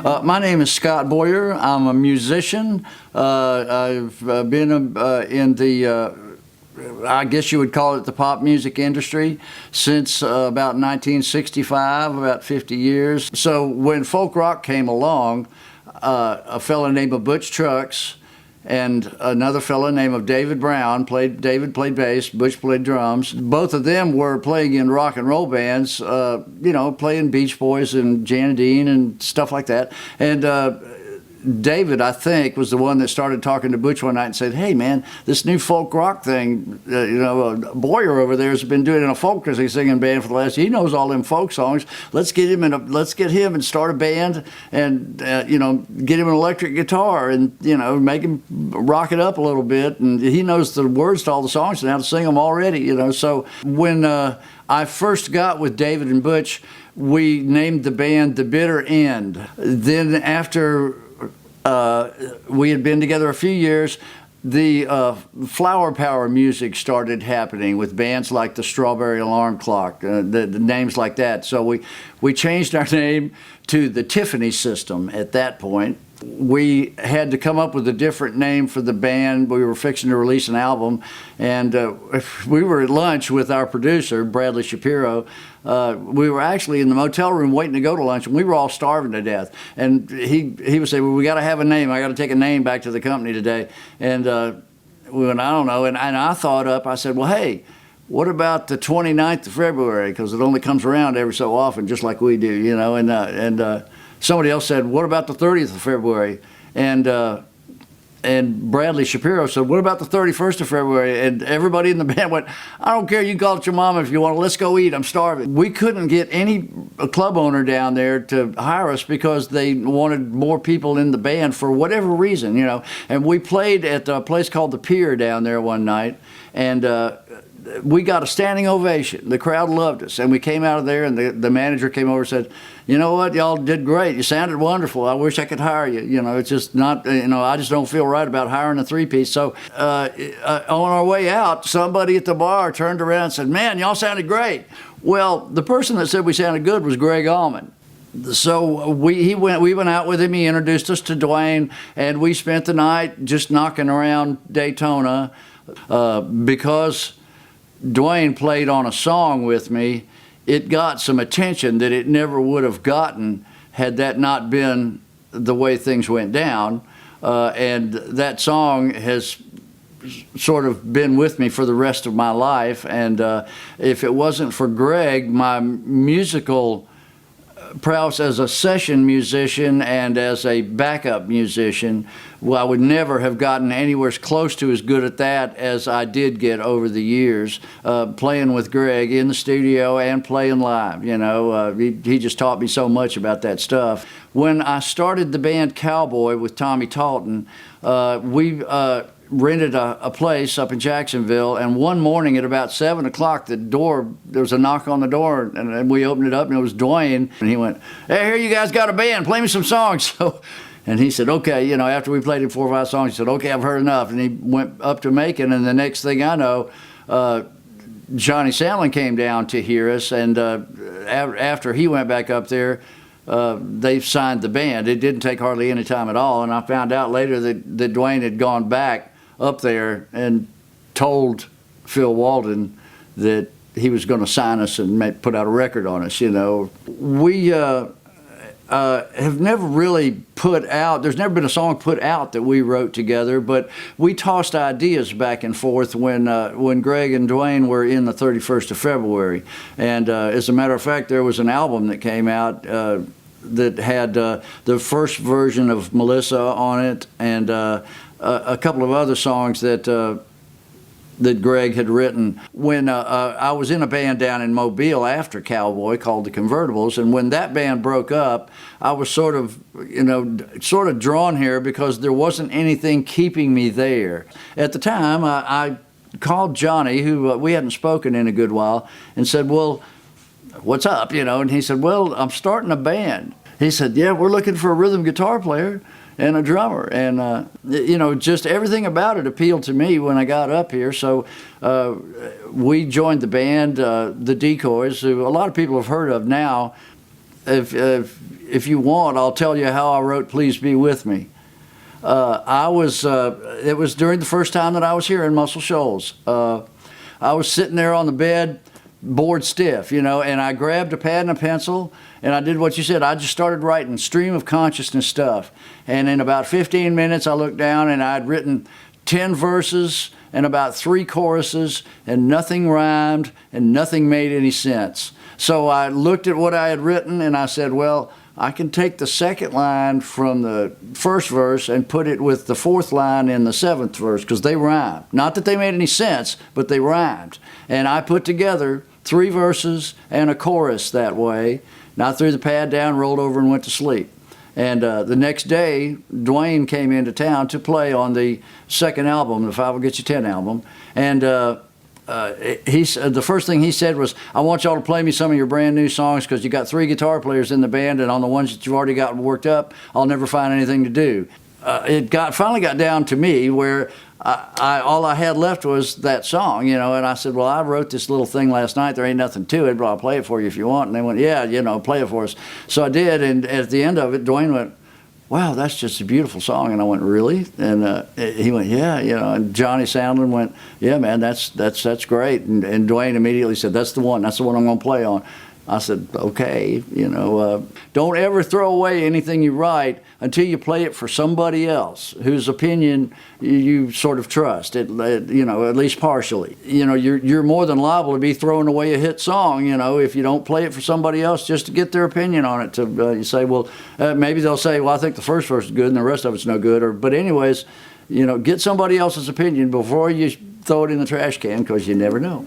My name is Scott Boyer. I'm a musician. I've been in the, I guess you would call it the pop music industry since about 1965, about 50 years. So when folk rock came along, a fella named Butch Trucks and another fella named David Brown David played bass, Butch played drums. Both of them were playing in rock and roll bands, you know, playing Beach Boys and Jan and Dean and stuff like that. And David, I think, was the one that started talking to Butch one night and said, "Hey, man, this new folk rock thing, you know, Boyer over there has been doing in a folk singing band for the last. He knows all them folk songs. Let's get him and start a band and you know, get him an electric guitar and you know, make him rock it up a little bit. And he knows the words to all the songs and how to sing them already, you know." So when I first got with David and Butch, we named the band The Bitter End. Then after we had been together a few years, the flower power music started happening with bands like the Strawberry Alarm Clock, the names like that. So we changed our name to the Tiffany System at that point. We had to come up with a different name for the band. We were fixing to release an album, and we were at lunch with our producer, Bradley Shapiro. We were actually in the motel room waiting to go to lunch, and we were all starving to death. And he would say, "Well, we got to have a name. I got to take a name back to the company today." And we went, "I don't know." And I thought up, I said, "Well, hey, what about the 29th of February? Because it only comes around every so often, just like we do, you know." And somebody else said, "What about the 30th of February? And Bradley Shapiro said, "What about the 31st of February? And everybody in the band went, "I don't care, you can call it your mama if you want. Let's go eat, I'm starving." We couldn't get any club owner down there to hire us because they wanted more people in the band for whatever reason, you know. And we played at a place called the Pier down there one night, and we got a standing ovation. The crowd loved us, and we came out of there, and the manager came over and said, "You know what, y'all did great. You sounded wonderful. I wish I could hire you. You know, it's just not, you know, I just don't feel right about hiring a three-piece." So on our way out, somebody at the bar turned around and said, "Man, y'all sounded great." Well, the person that said we sounded good was Greg Allman. So we went out with him. He introduced us to Dwayne, and we spent the night just knocking around Daytona because Dwayne played on a song with me. It got some attention that it never would have gotten had that not been the way things went down. And that song has sort of been with me for the rest of my life. And if it wasn't for Greg, my musical prowess as a session musician and as a backup musician, well, I would never have gotten anywhere close to as good at that as I did get over the years, playing with Greg in the studio and playing live. You know, he just taught me so much about that stuff. When I started the band Cowboy with Tommy Talton, we rented a place up in Jacksonville, and one morning at about 7 o'clock, there was a knock on the door, and we opened it up, and it was Dwayne, and he went, "Hey, here, you guys got a band, play me some songs." So, and he said, "Okay," you know, after we played him 4 or 5 songs, he said, "Okay, I've heard enough," and he went up to Macon, and the next thing I know, Johnny Sandlin came down to hear us, and after he went back up there, they signed the band. It didn't take hardly any time at all, and I found out later that Dwayne had gone back up there and told Phil Walden that he was going to sign us and put out a record on us, you know. We have never really put out, there's never been a song put out that we wrote together, but we tossed ideas back and forth when Greg and Dwayne were in the 31st of February. And as a matter of fact, there was an album that came out that had the first version of Melissa on it, and a couple of other songs that Greg had written. When I was in a band down in Mobile after Cowboy called the Convertibles, and when that band broke up, I was sort of drawn here because there wasn't anything keeping me there. At the time, I called Johnny, who we hadn't spoken in a good while, and said, "Well, what's up?" You know, and he said, "Well, I'm starting a band." He said, "Yeah, we're looking for a rhythm guitar player and a drummer," and you know, just everything about it appealed to me when I got up here. So we joined the band, the Decoys, who a lot of people have heard of now. if you want, I'll tell you how I wrote "Please Be With Me." It was during the first time that I was here in Muscle Shoals. I was sitting there on the bed, bored stiff, and I grabbed a pad and a pencil, and I did what you said. I just started writing stream of consciousness stuff. And in about 15 minutes, I looked down and I'd written 10 verses and about 3 choruses, and nothing rhymed and nothing made any sense. So I looked at what I had written and I said, well, I can take the second line from the first verse and put it with the fourth line in the 7th verse, because they rhymed. Not that they made any sense, but they rhymed. And I put together 3 verses and a chorus that way. And I threw the pad down, rolled over, and went to sleep. And the next day, Dwayne came into town to play on the second album, the 5 Will Get You 10 album. And the first thing he said was, I want y'all to play me some of your brand new songs, because you got 3 guitar players in the band, and on the ones that you've already got worked up, I'll never find anything to do. It finally got down to me where all I had left was that song, and I said, well, I wrote this little thing last night. There ain't nothing to it, but I'll play it for you if you want. And they went, yeah, play it for us. So I did, and at the end of it, Dwayne went, wow, that's just a beautiful song. And I went, really? And he went, yeah, and Johnny Soundland went, yeah, man, that's great. And Dwayne immediately said, that's the one I'm going to play on. I said, okay, don't ever throw away anything you write until you play it for somebody else whose opinion you sort of trust, at least partially. You're more than liable to be throwing away a hit song, if you don't play it for somebody else just to get their opinion on it. You say, well, maybe they'll say, well, I think the first verse is good and the rest of it's no good. But anyways, get somebody else's opinion before you throw it in the trash can, because you never know.